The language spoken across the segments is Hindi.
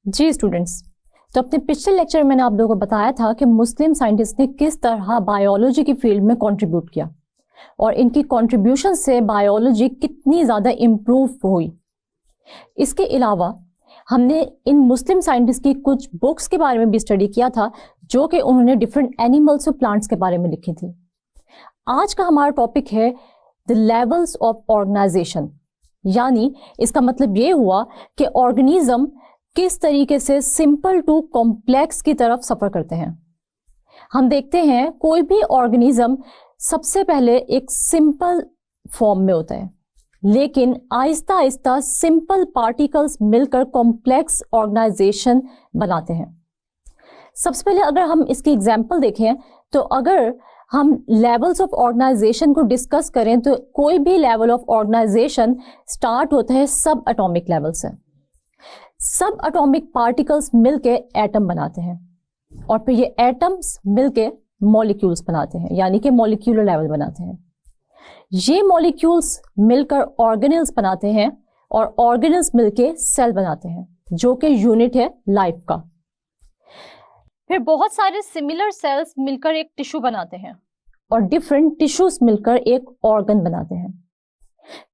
जी स्टूडेंट्स, तो अपने पिछले लेक्चर में मैंने आप लोगों को बताया था कि मुस्लिम साइंटिस्ट ने किस तरह बायोलॉजी की फील्ड में कंट्रीब्यूट किया और इनकी कंट्रीब्यूशन से बायोलॉजी कितनी ज़्यादा इम्प्रूव हुई। इसके अलावा हमने इन मुस्लिम साइंटिस्ट की कुछ बुक्स के बारे में भी स्टडी किया था जो कि उन्होंने डिफरेंट एनिमल्स और प्लांट्स के बारे में लिखी थी। आज का हमारा टॉपिक है द लेवल्स ऑफ ऑर्गेनाइजेशन, यानी इसका मतलब ये हुआ कि ऑर्गेनिज्म किस तरीके से सिंपल टू कॉम्प्लेक्स की तरफ सफर करते हैं। हम देखते हैं कोई भी ऑर्गेनिज्म सबसे पहले एक सिंपल फॉर्म में होता है, लेकिन आहिस्ता आहिस्ता सिंपल पार्टिकल्स मिलकर कॉम्प्लेक्स ऑर्गेनाइजेशन बनाते हैं। सबसे पहले अगर हम इसकी एग्जांपल देखें तो अगर हम लेवल्स ऑफ ऑर्गेनाइजेशन को डिस्कस करें तो कोई भी लेवल ऑफ ऑर्गेनाइजेशन स्टार्ट होता है सब एटॉमिक लेवल से। सब एटॉमिक पार्टिकल्स मिलके एटम बनाते हैं और फिर ये एटम्स मिलके मॉलिक्यूल्स बनाते हैं, यानी कि मॉलिक्यूलर लेवल बनाते हैं। ये मॉलिक्यूल्स मिलकर ऑर्गेनेल्स बनाते हैं और ऑर्गेनेल्स मिलके सेल बनाते हैं जो कि यूनिट है लाइफ का। फिर बहुत सारे सिमिलर सेल्स मिलकर एक टिश्यू बनाते हैं और डिफरेंट टिश्यूज मिलकर एक ऑर्गन बनाते हैं।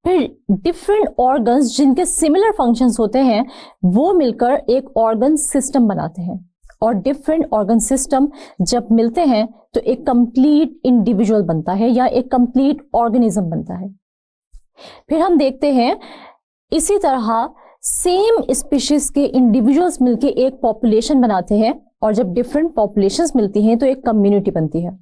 फिर डिफरेंट ऑर्गन्स जिनके सिमिलर फंक्शंस होते हैं वो मिलकर एक ऑर्गन सिस्टम बनाते हैं और डिफरेंट ऑर्गन सिस्टम जब मिलते हैं तो एक कंप्लीट इंडिविजुअल बनता है या एक कंप्लीट ऑर्गेनिज्म बनता है। फिर हम देखते हैं इसी तरह सेम स्पीशीज के इंडिविजुअल्स मिलके एक पॉपुलेशन बनाते हैं और जब डिफरेंट पॉपुलेशंस मिलती हैं तो एक कम्युनिटी बनती है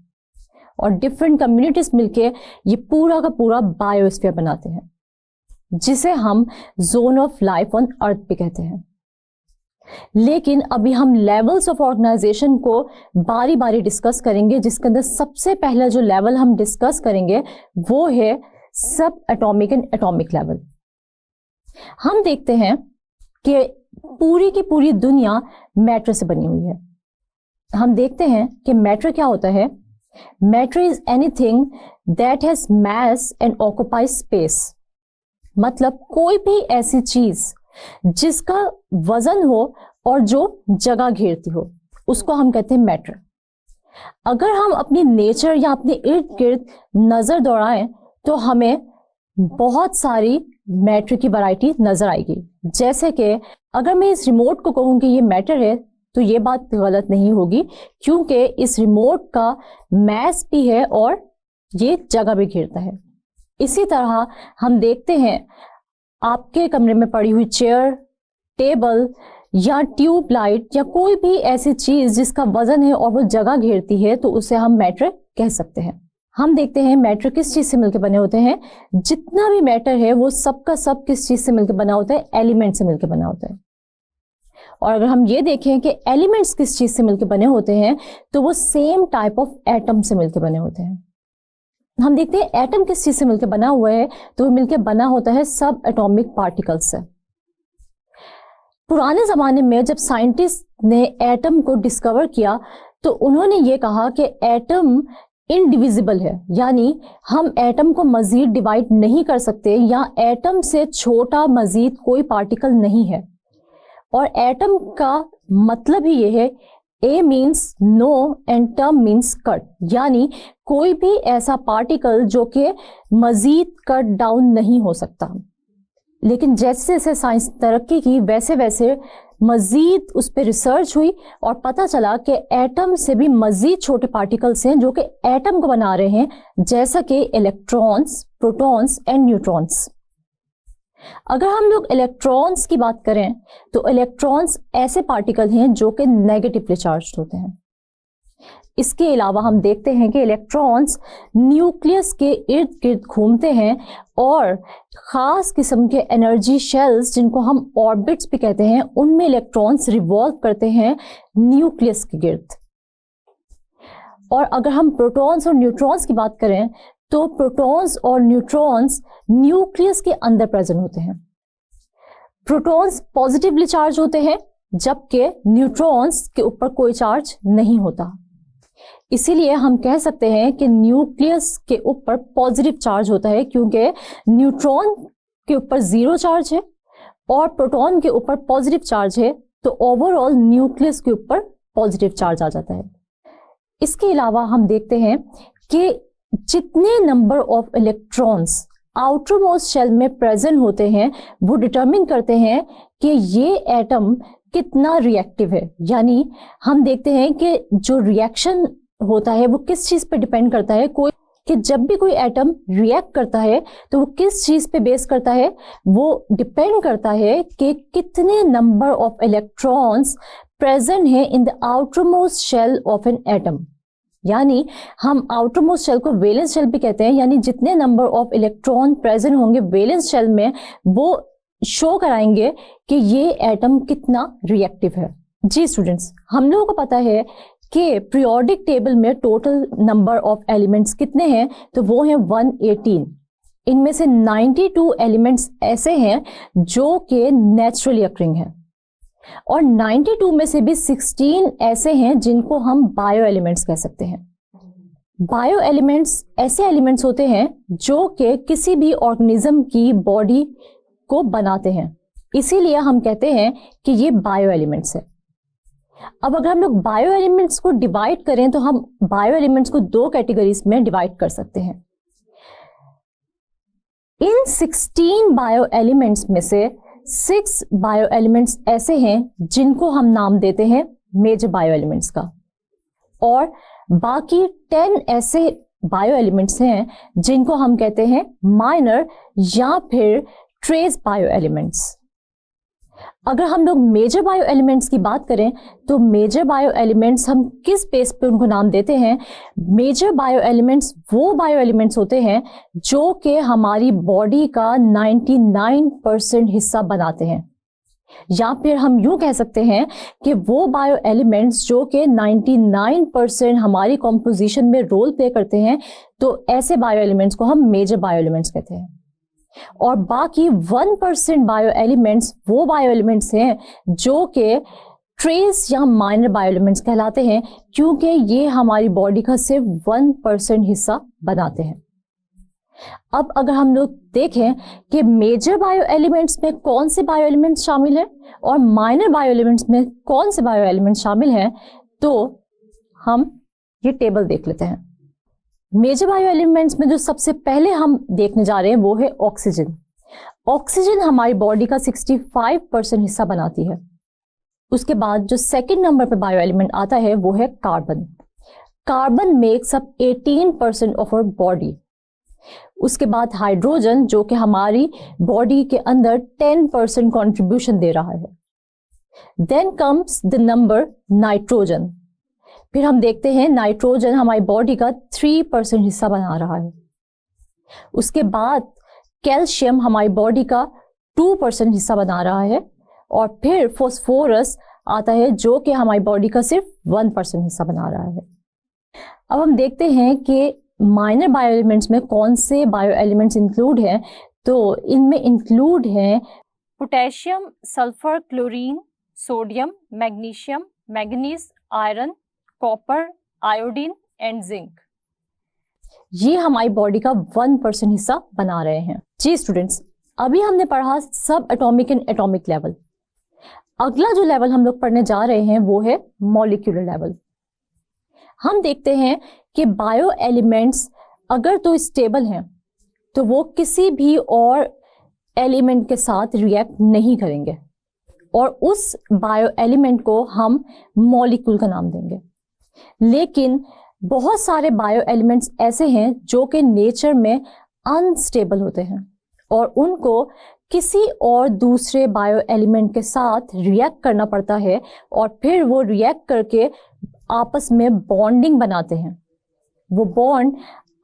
और डिफरेंट कम्युनिटीज मिलके ये पूरा का पूरा बायोस्फीयर बनाते हैं जिसे हम zone of life on earth भी कहते हैं। लेकिन अभी हम लेवल्स ऑफ ऑर्गेनाइजेशन को बारी बारी डिस्कस करेंगे, जिसके अंदर सबसे पहला जो लेवल हम डिस्कस करेंगे वो है सब एटॉमिक एंड एटॉमिक लेवल। हम देखते हैं कि पूरी की पूरी दुनिया मैटर से बनी हुई है। हम देखते हैं कि मैटर क्या होता है। Matter is anything that has mass and occupies space, मतलब कोई भी ऐसी चीज जिसका वजन हो और जो जगह घेरती हो उसको हम कहते हैं मैटर। अगर हम अपनी नेचर या अपने इर्द गिर्द नजर दौड़ाएं तो हमें बहुत सारी मैटर की वैरायटी नजर आएगी। जैसे कि अगर मैं इस रिमोट को कहूं कि ये मैटर है तो ये बात गलत नहीं होगी, क्योंकि इस रिमोट का मैस भी है और ये जगह भी घेरता है। इसी तरह हम देखते हैं आपके कमरे में पड़ी हुई चेयर, टेबल या ट्यूबलाइट या कोई भी ऐसी चीज जिसका वजन है और वो जगह घेरती है तो उसे हम मैटर कह सकते हैं। हम देखते हैं मैटर किस चीज से मिलकर बने होते हैं। जितना भी मैटर है वो सबका सब किस चीज से मिलकर बना होता है, एलिमेंट से मिलकर बना होता है। और अगर हम ये देखें कि एलिमेंट्स किस चीज से मिलकर बने होते हैं तो वो सेम टाइप ऑफ एटम से मिलकर बने होते हैं। हम देखते हैं एटम किस चीज से मिलकर बना हुआ है तो वो मिलकर बना होता है सब एटॉमिक पार्टिकल्स से। पुराने जमाने में जब साइंटिस्ट ने एटम को डिस्कवर किया तो उन्होंने ये कहा कि एटम इनडिविजिबल है, यानी हम एटम को मजीद डिवाइड नहीं कर सकते या एटम से छोटा मजीद कोई पार्टिकल नहीं है। और एटम का मतलब ही ये है, a means no and term means cut, यानी कोई भी ऐसा पार्टिकल जो कि मजीद कट डाउन नहीं हो सकता। लेकिन जैसे जैसे साइंस तरक्की की वैसे वैसे मजीद उस पर रिसर्च हुई और पता चला कि एटम से भी मजीद छोटे पार्टिकल्स हैं जो कि एटम को बना रहे हैं, जैसा कि इलेक्ट्रॉन्स, प्रोटॉन्स एंड न्यूट्रॉन्स। अगर हम लोग इलेक्ट्रॉन्स की बात करें तो इलेक्ट्रॉन्स ऐसे पार्टिकल हैं जो कि नेगेटिवली चार्ज्ड होते हैं। इसके अलावा हम देखते हैं कि इलेक्ट्रॉन्स न्यूक्लियस के इर्द गिर्द घूमते हैं और खास किस्म के एनर्जी शेल्स जिनको हम ऑर्बिट्स भी कहते हैं उनमें इलेक्ट्रॉन्स रिवॉल्व करते हैं न्यूक्लियस के गिर्द। और अगर हम प्रोटॉन्स और न्यूट्रॉन्स की बात करें तो प्रोटॉन्स और न्यूट्रॉन्स न्यूक्लियस के अंदर प्रेजेंट होते हैं। प्रोटॉन्स पॉजिटिवली चार्ज होते हैं जबकि न्यूट्रॉन्स के ऊपर कोई चार्ज नहीं होता। इसीलिए हम कह सकते हैं कि न्यूक्लियस के ऊपर पॉजिटिव चार्ज होता है, क्योंकि न्यूट्रॉन के ऊपर जीरो चार्ज है और प्रोटॉन के ऊपर पॉजिटिव चार्ज है, तो ओवरऑल न्यूक्लियस के ऊपर पॉजिटिव चार्ज आ जाता है। इसके अलावा हम देखते हैं कि जितने number of electrons outermost shell में प्रेजेंट होते हैं वो डिटरमिन करते हैं कि ये एटम कितना रिएक्टिव है। यानी हम देखते हैं कि जो रिएक्शन होता है वो किस चीज पे डिपेंड करता है, कि जब भी कोई एटम रिएक्ट करता है तो वो किस चीज पे बेस करता है, वो डिपेंड करता है कि कितने नंबर ऑफ इलेक्ट्रॉन्स प्रेजेंट है in the outermost shell of an atom. यानी हम आउटर मोस्ट शेल को वैलेंस शेल भी कहते हैं, यानी जितने नंबर ऑफ इलेक्ट्रॉन प्रेजेंट होंगे वैलेंस शेल में वो शो कराएंगे कि ये एटम कितना रिएक्टिव है। जी स्टूडेंट्स, हम लोगों को पता है कि पीरियोडिक टेबल में टोटल नंबर ऑफ एलिमेंट्स कितने हैं, तो वो हैं 118। इनमें से 92 एलिमेंट्स ऐसे हैं जो कि नेचुरली अकरिंग हैं और 92 में से भी 16 ऐसे हैं जिनको हम बायो एलिमेंट्स कह सकते हैं। बायो एलिमेंट्स ऐसे एलिमेंट्स होते हैं जो कि किसी भी ऑर्गेनिज्म की बॉडी को बनाते हैं, इसीलिए हम कहते हैं कि ये बायो एलिमेंट्स है। अब अगर हम लोग बायो एलिमेंट्स को डिवाइड करें तो हम बायो एलिमेंट्स को दो कैटेगरीज में डिवाइड कर सकते हैं। इन 16 बायो एलिमेंट्स में से 6 बायो एलिमेंट्स ऐसे हैं जिनको हम नाम देते हैं मेजर बायो एलिमेंट्स का, और बाकी 10 ऐसे बायो एलिमेंट्स हैं जिनको हम कहते हैं माइनर या फिर ट्रेस बायो एलिमेंट्स। अगर हम लोग मेजर बायो एलिमेंट्स की बात करें तो मेजर बायो एलिमेंट्स हम किस बेस पे उनको नाम देते हैं? मेजर बायो एलिमेंट्स वो बायो एलिमेंट्स होते हैं जो कि हमारी बॉडी का 99% हिस्सा बनाते हैं, या फिर हम यूं कह सकते हैं कि वो बायो एलिमेंट्स जो कि 99% हमारी कॉम्पोजिशन में रोल प्ले करते हैं, तो ऐसे बायो एलिमेंट्स को हम मेजर बायो एलिमेंट्स कहते हैं। और बाकी 1% बायो एलिमेंट्स वो बायो एलिमेंट्स हैं जो कि ट्रेस या माइनर बायो एलिमेंट्स कहलाते हैं, क्योंकि ये हमारी बॉडी का सिर्फ 1% हिस्सा बनाते हैं। अब अगर हम लोग देखें कि मेजर बायो एलिमेंट्स में कौन से बायो एलिमेंट्स शामिल हैं और माइनर बायो एलिमेंट्स में कौन से बायो एलिमेंट्स शामिल हैं, तो हम ये टेबल देख लेते हैं। मेजर बायो एलिमेंट्स में जो सबसे पहले हम देखने जा रहे हैं वो है ऑक्सीजन। ऑक्सीजन हमारी बॉडी का 65% हिस्सा बनाती है। उसके बाद जो सेकंड नंबर पे बायो एलिमेंट आता है वो है carbon. Carbon makes up 18% of our body. उसके बाद हाइड्रोजन जो कि हमारी बॉडी के अंदर 10% कंट्रीब्यूशन दे रहा है। Then comes the number nitrogen. फिर हम देखते हैं नाइट्रोजन हमारी बॉडी का 3% हिस्सा बना रहा है। उसके बाद कैल्शियम हमारी बॉडी का 2% हिस्सा बना रहा है, और फिर फॉस्फोरस आता है जो कि हमारी बॉडी का सिर्फ 1% हिस्सा बना रहा है। अब हम देखते हैं कि माइनर बायो एलिमेंट्स में कौन से बायो एलिमेंट्स इंक्लूड हैं, तो इनमें इंक्लूड हैं potassium, sulphur, chlorine, sodium, magnesium, manganese, iron, copper, iodine and zinc. ये हमारी बॉडी का 1% हिस्सा बना रहे हैं। जी स्टूडेंट्स, अभी हमने पढ़ा सब एटॉमिक एंड एटॉमिक लेवल। अगला जो लेवल हम लोग पढ़ने जा रहे हैं वो है मॉलिक्यूलर लेवल। हम देखते हैं कि बायो एलिमेंट्स अगर तो स्टेबल हैं तो वो किसी भी और एलिमेंट के साथ रिएक्ट नहीं करेंगे, और उस बायो एलिमेंट को हम मॉलिक्यूल का नाम देंगे। लेकिन बहुत सारे बायो एलिमेंट्स ऐसे हैं जो कि नेचर में अनस्टेबल होते हैं और उनको किसी और दूसरे बायो एलिमेंट के साथ रिएक्ट करना पड़ता है, और फिर वो रिएक्ट करके आपस में बॉन्डिंग बनाते हैं। वो बॉन्ड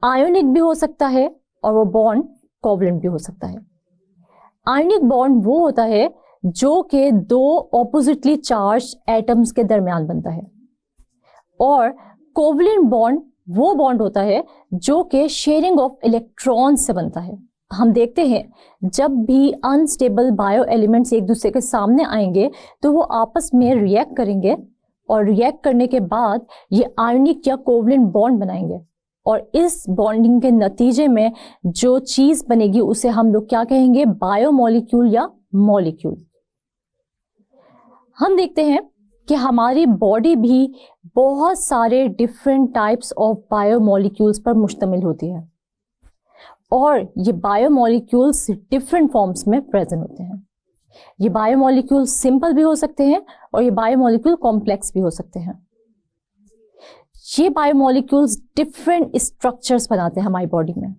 आयोनिक भी हो सकता है और वो बॉन्ड कोवलेंट भी हो सकता है। आयोनिक बॉन्ड वो होता है जो कि दो ऑपोजिटली चार्ज एटम्स के दरमियान बनता है, और कोवलेंट बॉन्ड वो बॉन्ड होता है जो कि शेयरिंग ऑफ इलेक्ट्रॉन्स से बनता है। हम देखते हैं जब भी अनस्टेबल बायो एलिमेंट्स एक दूसरे के सामने आएंगे तो वो आपस में रिएक्ट करेंगे, और रिएक्ट करने के बाद ये आयोनिक या कोवलेंट बॉन्ड बनाएंगे, और इस बॉन्डिंग के नतीजे में जो चीज बनेगी उसे हम लोग क्या कहेंगे? बायोमॉलिक्यूल या मॉलिक्यूल। हम देखते हैं कि हमारी बॉडी भी बहुत सारे डिफरेंट टाइप्स ऑफ बायोमोलिक्यूल्स पर मुश्तमिल होती है और ये बायोमोलिक्यूल्स डिफरेंट फॉर्म्स में प्रेजेंट होते हैं। ये बायोमोलिक्यूल सिंपल भी हो सकते हैं और ये बायोमोलिक्यूल कॉम्प्लेक्स भी हो सकते हैं। ये बायोमोलिक्यूल्स डिफरेंट स्ट्रक्चर्स बनाते हैं हमारी बॉडी में।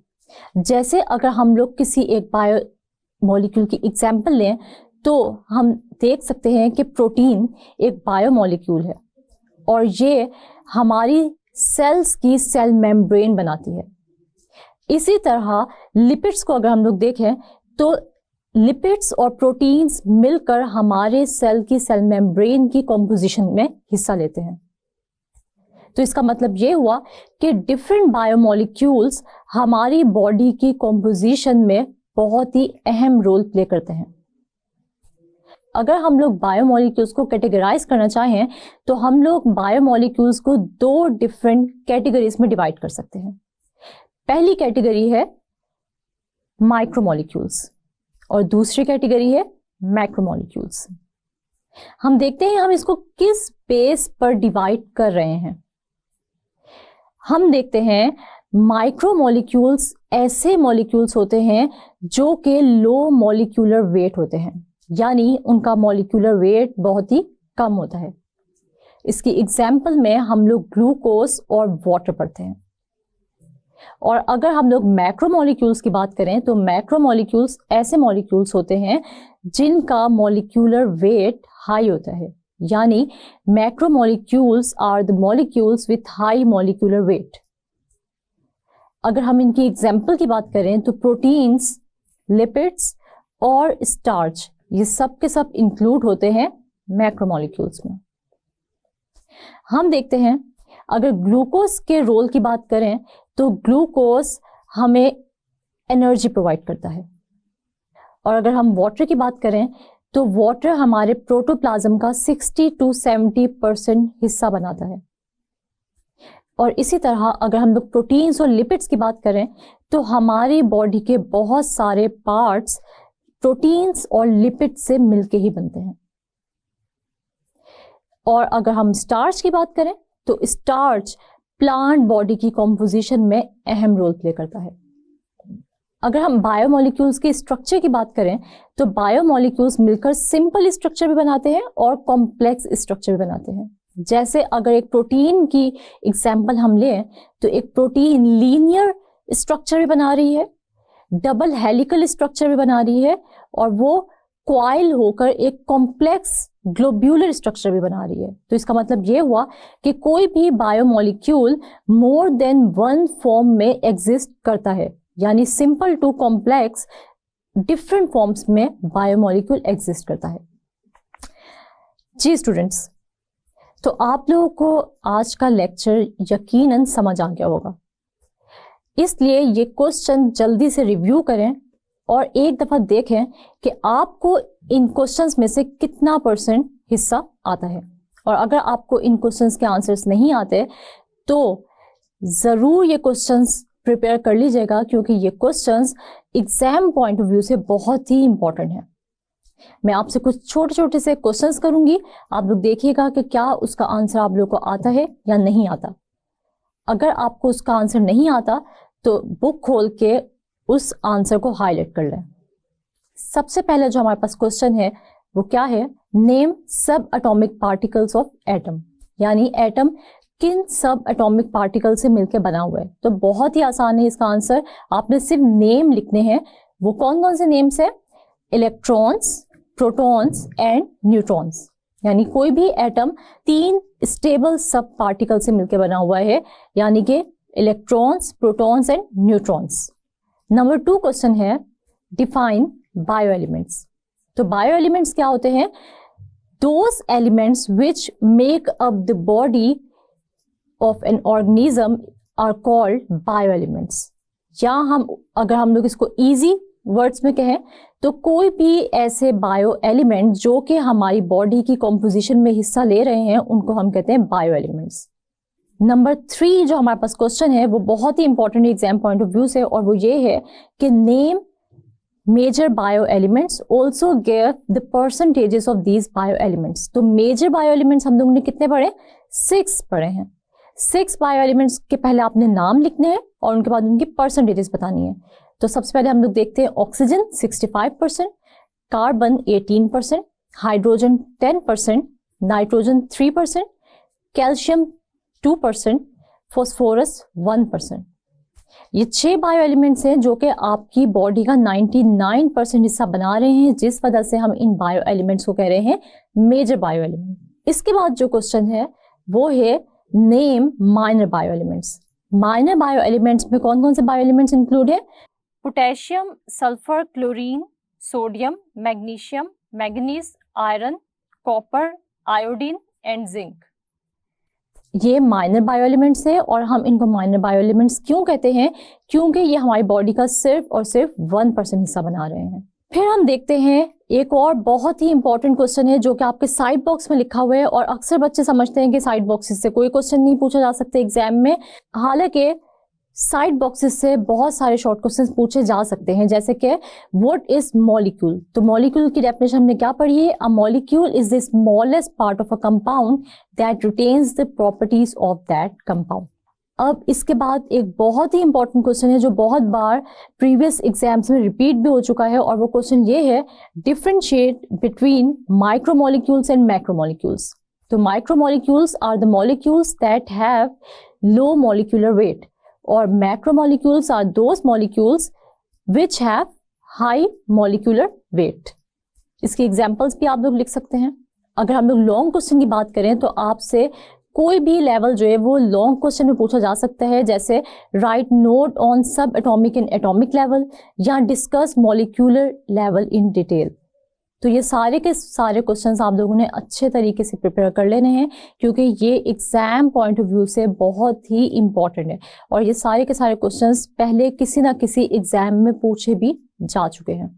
जैसे अगर हम लोग किसी एक बायोमोलिक्यूल की एग्जांपल लें तो हम देख सकते हैं कि प्रोटीन एक बायोमोलिक्यूल है और ये हमारी सेल्स की सेल मेम्ब्रेन बनाती है। इसी तरह लिपिड्स को अगर हम लोग देखें तो लिपिड्स और प्रोटीन्स मिलकर हमारे सेल की सेल मेम्ब्रेन की कॉम्पोजिशन में हिस्सा लेते हैं। तो इसका मतलब ये हुआ कि डिफरेंट बायोमोलिक्यूल्स हमारी बॉडी की कॉम्पोजिशन में बहुत ही अहम रोल प्ले करते हैं। अगर हम लोग बायोमोलिक्यूल्स को कैटेगराइज करना चाहें तो हम लोग बायोमोलिक्यूल्स को दो डिफरेंट कैटेगरीज में डिवाइड कर सकते हैं। पहली कैटेगरी है माइक्रोमोलिक्यूल्स और दूसरी कैटेगरी है मैक्रोमोलिक्यूल्स। हम देखते हैं हम इसको किस बेस पर डिवाइड कर रहे हैं। हम देखते हैं माइक्रोमोलिक्यूल्स ऐसे मॉलिक्यूल्स होते हैं जो कि लो मॉलिक्यूलर वेट होते हैं, यानी उनका मॉलिक्यूलर वेट बहुत ही कम होता है। इसकी एग्जाम्पल में हम लोग ग्लूकोज और वाटर पढ़ते हैं। और अगर हम लोग मैक्रोमोलिक्यूल्स की बात करें तो मैक्रोमोलिक्यूल्स ऐसे मॉलिक्यूल्स होते हैं जिनका मॉलिक्यूलर वेट हाई होता है, यानी macromolecules are the molecules with high molecular weight. अगर हम इनकी एग्जाम्पल की बात करें तो प्रोटीन्स, लिपिड्स और स्टार्च ये सब के सब इंक्लूड होते हैं मैक्रोमोलिक्यूल्स में। हम देखते हैं अगर ग्लूकोज के रोल की बात करें तो ग्लूकोज हमें एनर्जी प्रोवाइड करता है और अगर हम वाटर की बात करें तो वाटर हमारे प्रोटोप्लाज्म का 60 to 70% हिस्सा बनाता है। और इसी तरह अगर हम लोग प्रोटीन्स और लिपिड्स की बात करें तो हमारी बॉडी के बहुत सारे पार्ट्स प्रोटीन्स और लिपिड्स से मिलके ही बनते हैं। और अगर हम स्टार्च की बात करें तो स्टार्च प्लांट बॉडी की कॉम्पोजिशन में अहम रोल प्ले करता है। अगर हम बायोमोलिक्यूल्स के स्ट्रक्चर की बात करें तो बायोमोलिक्यूल्स मिलकर सिंपल स्ट्रक्चर भी बनाते हैं और कॉम्प्लेक्स स्ट्रक्चर भी बनाते हैं। जैसे अगर एक प्रोटीन की एग्जाम्पल हम लें तो एक प्रोटीन लीनियर स्ट्रक्चर भी बना रही है, डबल हेलिकल स्ट्रक्चर भी बना रही है और वो क्वाइल होकर एक कॉम्प्लेक्स ग्लोब्यूलर स्ट्रक्चर भी बना रही है। तो इसका मतलब ये हुआ कि कोई भी biomolecule more than one form में एग्जिस्ट करता है, यानी simple to complex different forms में बायोमोलिक्यूल एग्जिस्ट करता है। जी स्टूडेंट्स, तो आप लोगों को आज का लेक्चर यकीनन समझ आ गया होगा, इसलिए ये क्वेश्चन जल्दी से रिव्यू करें और एक दफा देखें कि आपको इन क्वेश्चंस में से कितना % हिस्सा आता है। और अगर आपको इन क्वेश्चंस के आंसर्स नहीं आते तो ज़रूर ये क्वेश्चंस प्रिपेयर कर लीजिएगा, क्योंकि ये questions exam point of view से बहुत ही इंपॉर्टेंट है। मैं आपसे कुछ छोटे छोटे से क्वेश्चंस करूंगी, आप लोग देखिएगा कि क्या उसका आंसर आप लोग को आता है या नहीं आता। अगर आपको उसका आंसर नहीं आता तो बुक खोल के उस आंसर को हाईलाइट कर लें। सबसे पहले जो हमारे पास क्वेश्चन है वो क्या है, नेम सब एटॉमिक पार्टिकल्स ऑफ एटम, यानी एटम किन सब एटॉमिक पार्टिकल से मिलकर बना हुआ है। तो बहुत ही आसान है इसका आंसर, आपने सिर्फ नेम लिखने हैं। वो कौन कौन से नेम्स है, इलेक्ट्रॉन्स, प्रोटॉन्स एंड न्यूट्रॉन्स, यानी कोई भी एटम 3 स्टेबल सब पार्टिकल से मिलकर बना हुआ है, यानी कि electrons, protons and neutrons. Number 2 question है डिफाइन बायो एलिमेंट्स। तो बायो एलिमेंट्स क्या होते हैं, those elements which make up the body of an organism are called bio elements. या अगर हम लोग इसको इजी वर्ड्स में कहें तो कोई भी ऐसे बायो एलिमेंट जो कि हमारी बॉडी की कॉम्पोजिशन में हिस्सा ले रहे हैं उनको हम कहते हैं बायो एलिमेंट्स। नंबर 3 जो हमारे पास क्वेश्चन है वो बहुत ही important exam point of view से, और वो ये है कि name major bio elements also give the percentages of these bio elements. तो मेजर बायो एलिमेंट्स हम लोगों ने कितने पढ़े? 6 पढ़े हैं। 6 बायो एलिमेंट्स के पहले आपने नाम लिखने हैं और उनके बाद उनकी परसेंटेजेस बतानी है। तो सबसे पहले हम लोग देखते हैं oxygen 65%, carbon 18%, hydrogen 10%, nitrogen 3%, calcium 2%, phosphorus 1%। ये 6 बायो एलिमेंट्स हैं जो कि आपकी बॉडी का 99% हिस्सा बना रहे हैं, जिस वजह से हम इन बायो एलिमेंट्स को कह रहे हैं मेजर बायो एलिमेंट। इसके बाद जो क्वेश्चन है वो है name minor bio elements. Minor bio elements में कौन कौन से बायो एलिमेंट्स इंक्लूड है? Potassium, sulphur, chlorine, sodium, magnesium, manganese, iron, copper, iodine and zinc. ये माइनर बायो एलिमेंट्स है और हम इनको माइनर बायो एलिमेंट्स क्यों कहते हैं? क्योंकि ये हमारी बॉडी का सिर्फ और सिर्फ 1% हिस्सा बना रहे हैं। फिर हम देखते हैं एक और बहुत ही इंपॉर्टेंट क्वेश्चन है जो कि आपके साइड बॉक्स में लिखा हुआ है, और अक्सर बच्चे समझते हैं कि साइड बॉक्सेस से कोई क्वेश्चन नहीं पूछा जा सकता एग्जाम में। हालांकि साइड बॉक्सेस से बहुत सारे शॉर्ट क्वेश्चंस पूछे जा सकते हैं, जैसे कि व्हाट इज मॉलिक्यूल। तो मॉलिक्यूल की डेफिनेशन हमने क्या पढ़ी है? A molecule is the smallest part of a compound that retains the properties of that compound. अब इसके बाद एक बहुत ही इंपॉर्टेंट क्वेश्चन है जो बहुत बार प्रीवियस एग्जाम्स में रिपीट भी हो चुका है, और वो क्वेश्चन ये है, differentiate between micromolecules and macromolecules. तो micromolecules are the molecules that have low molecular weight, और macromolecules are those molecules which have high molecular weight. इसके एग्जाम्पल्स भी आप लोग लिख सकते हैं। अगर हम लोग लॉन्ग क्वेश्चन की बात करें तो आपसे कोई भी लेवल जो है वो लॉन्ग क्वेश्चन में पूछा जा सकता है, जैसे राइट नोट ऑन सब एटॉमिक एंड एटॉमिक लेवल, या discuss molecular level in detail. तो ये सारे के सारे क्वेश्चंस आप लोगों ने अच्छे तरीके से प्रिपेयर कर लेने हैं, क्योंकि ये एग्जाम पॉइंट ऑफ व्यू से बहुत ही इंपॉर्टेंट है, और ये सारे के सारे क्वेश्चंस पहले किसी ना किसी एग्जाम में पूछे भी जा चुके हैं।